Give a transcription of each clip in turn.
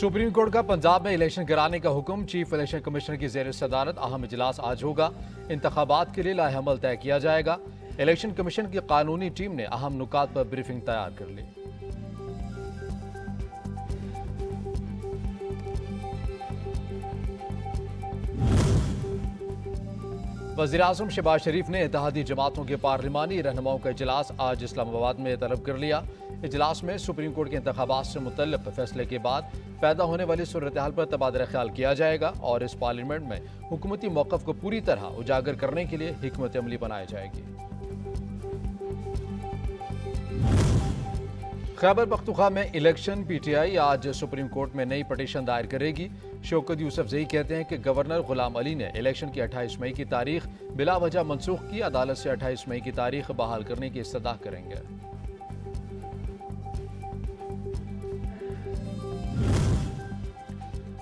Supreme court का पंजाब में election कराने का हुक्म। चीफ इलेक्शन कमिश्नर की ज़ेर सदारत अहम इजलास आज होगा। इंतखाबात के लिए लाहेअमल तय किया जाएगा। इलेक्शन कमीशन की कानूनी टीम ने अहम नुकात पर ब्रीफिंग तैयार कर ली। वज़ीर-ए-आज़म शहबाज शरीफ ने इत्तेहादी जमातों के पार्लिमानी रहनुमाओं का इजलास आज इस्लामाबाद में तलब कर लिया। इजलास में सुप्रीम कोर्ट के इंतखाबात से मुतल्लिक़ फैसले के बाद पैदा होने वाली सूरत हाल पर तबादला ख्याल किया जाएगा और इस पार्लियामेंट में हुकूमती मौक़िफ़ को पूरी तरह उजागर करने के लिए हिकमत अमली बनाई जाएगी। खैबर पख्तूनख्वा में इलेक्शन पीटीआई आज सुप्रीम कोर्ट में नई पटिशन दायर करेगी। शौकत यूसुफजई कहते हैं कि गवर्नर गुलाम अली ने इलेक्शन की 28 मई की तारीख बिला वजह मनसूख की। अदालत से 28 मई की तारीख बहाल करने की इस्तदा करेंगे।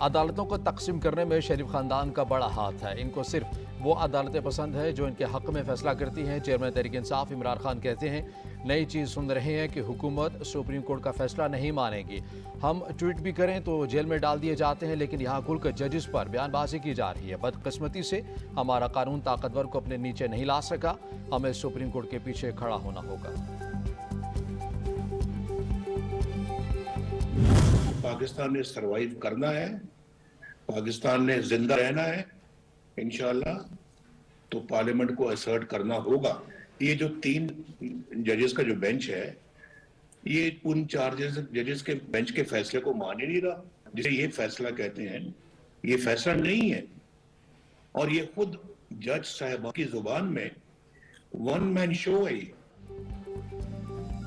अदालतों को तकसीम करने में शरीफ खानदान का बड़ा हाथ है। इनको सिर्फ वो अदालतें पसंद है जो इनके हक में फैसला करती हैं। चेयरमैन तहरीक इंसाफ इमरान खान कहते हैं, नई चीज़ सुन रहे हैं कि हुकूमत सुप्रीम कोर्ट का फैसला नहीं मानेगी। हम ट्वीट भी करें तो जेल में डाल दिए जाते हैं, लेकिन यहाँ खुलकर जजेस पर बयानबाजी की जा रही है। बदकिस्मती से हमारा कानून ताकतवर को अपने नीचे नहीं ला सका। हमें सुप्रीम कोर्ट के पीछे खड़ा होना होगा। पाकिस्तान ने सरवाइव करना है, पाकिस्तान ने जिंदा रहना है इंशाल्लाह, तो पार्लियामेंट को असर्ट करना होगा। ये जो 3 जजेस का जो बेंच है, ये उन 4 जजेस के बेंच के फैसले को मान ही नहीं रहा। जिसे ये फैसला कहते हैं, ये फैसला नहीं है। और ये खुद जज साहब की जुबान में वन मैन शो है।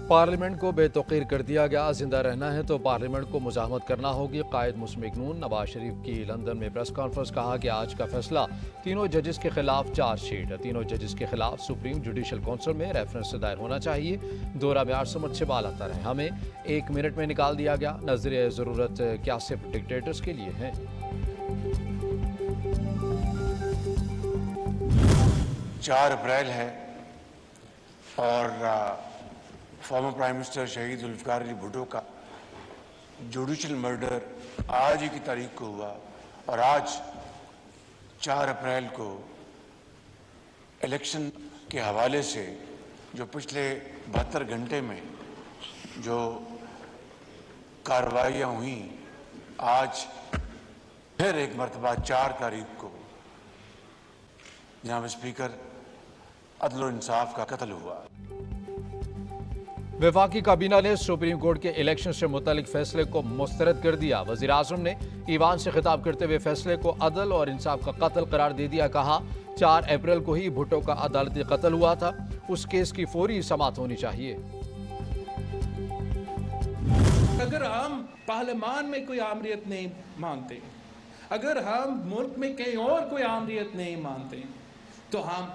पार्लियामेंट को बेतौकीर कर दिया गया। जिंदा रहना है तो पार्लियामेंट को मुज़ाहमत करना होगी। कायद मुस्लिम नून नवाज शरीफ की लंदन में प्रेस कॉन्फ्रेंस। कहा कि आज का फैसला तीनों जजेस के खिलाफ चार्जशीट है। तीनों जजेस के खिलाफ सुप्रीम जुडिशल काउंसिल में रेफरेंस से दायर होना चाहिए। दोहरा म्यार समझ से बाल आता रहे। हमें 1 मिनट में निकाल दिया गया। नजरिए ज़रूरत क्या सिर्फ डिक्टेटर्स के लिए है? 4 अप्रैल है और फॉर्मर प्राइम मिनिस्टर शहीद जुल्फ़िकार अली भुट्टो का जुडिशल मर्डर आज ही की तारीख को हुआ। और आज 4 अप्रैल को इलेक्शन के हवाले से जो पिछले 72 घंटे में जो कार्रवाइयाँ हुई, आज फिर एक मरतबा 4 तारीख को जनाब स्पीकर अदल और इंसाफ का कत्ल हुआ। वफाकी काबीना ने सुप्रीम कोर्ट के इलेक्शन से मुतालिक फैसले को मुस्तरद कर दिया। वज़ीर-ए-आज़म ने ईवान से खिताब करते हुए फैसले को अदल और इंसाफ का कत्ल करार दे दिया। कहा, 4 अप्रैल को ही भुट्टो का अदालती कत्ल हुआ था। उस केस की फौरी समाअत होनी चाहिए। अगर हम पार्लियामान में कोई आमरीत नहीं मानते, अगर हम मुल्क में कहीं और कोई आमरीत नहीं मानते, तो हम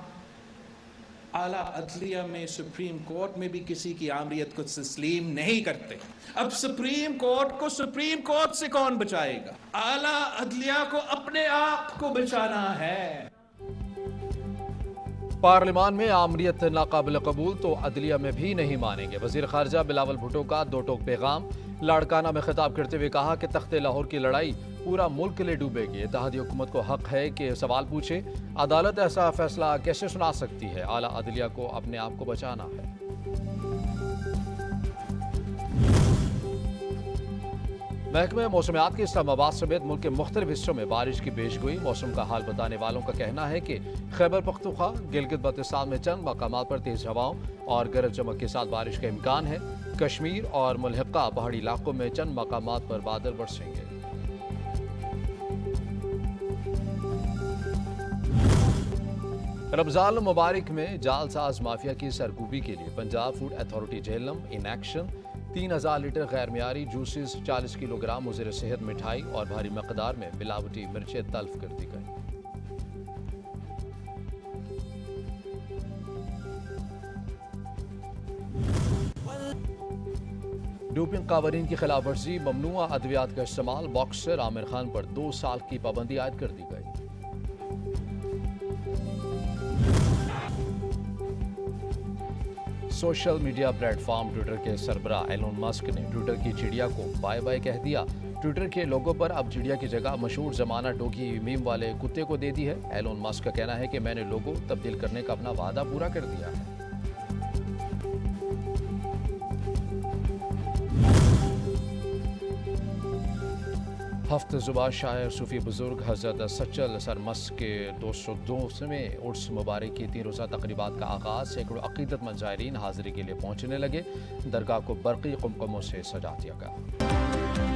आला अदलिया में सुप्रीम कोर्ट में भी किसी की आमरीत को तस्लीम नहीं करते। अब सुप्रीम कोर्ट को सुप्रीम कोर्ट से कौन बचाएगा? आला अदलिया को अपने आप को बचाना है। पार्लियामान में आमरीत नाकाबिल कबूल तो अदलिया में भी नहीं मानेंगे। वजीर खारजा बिलावल भुट्टो का 2 टोक पैगाम। लाड़काना में खिताब करते हुए कहा कि तख्ते लाहौर की लड़ाई पूरा मुल्क के लिए डूबेगी। इत्तेहादी हुकूमत को हक है कि सवाल पूछे। अदालत ऐसा फैसला कैसे सुना सकती है? आला अदलिया को अपने आप को बचाना है। महकमे मौसमियात के इस्लामाबाद समेत मुल्क के मुख्तलिफ हिस्सों में बारिश की पेशगोई। मौसम का हाल बताने वालों का कहना है कि खैबर पख्तूनख्वा, गिलगित बल्तिस्तान में चंद मकामात पर तेज हवाओं और गरज चमक के साथ बारिश का इम्कान है। कश्मीर और मुल्हिका पहाड़ी इलाकों में चंद मकामात पर बादल बरसेंगे। रमजान मुबारक में जालसाज माफिया की सरगूबी के लिए Punjab food authority Jhelum in action. 3000 litre गैर मियारी जूसेस, 40 किलोग्राम मुज़र सेहत मिठाई और भारी मकदार में मिलावटी मिर्चें तल्फ कर दी गई। डोपिंग कानून की खिलाफ वर्जी, ममनुआ अद्वियात का इस्तेमाल। बॉक्सर आमिर खान पर 2 साल की पाबंदी आयद कर दी गई। सोशल मीडिया प्लेटफॉर्म ट्विटर के सरबराह एलोन मस्क ने ट्विटर की चिड़िया को बाय बाय कह दिया। ट्विटर के लोगों पर अब चिड़िया की जगह मशहूर जमाना टोकी मीम वाले कुत्ते को दे दी है। एलोन मस्क का कहना है कि मैंने लोगो तब्दील करने का अपना वादा पूरा कर दिया है। हफ्त जुबा शायर सूफी बुजुर्ग हजरत सच्चल सरमस के 202वें उर्स मुबारक की 3 रोज़ा तकरीबात का आगाज़ सैकड़ों अक़ीदतमंद ज़ायरीन हाज़िरी के लिए पहुँचने लगे। दरगाह को बरक़ी कुमकुमों से सजा दिया गया।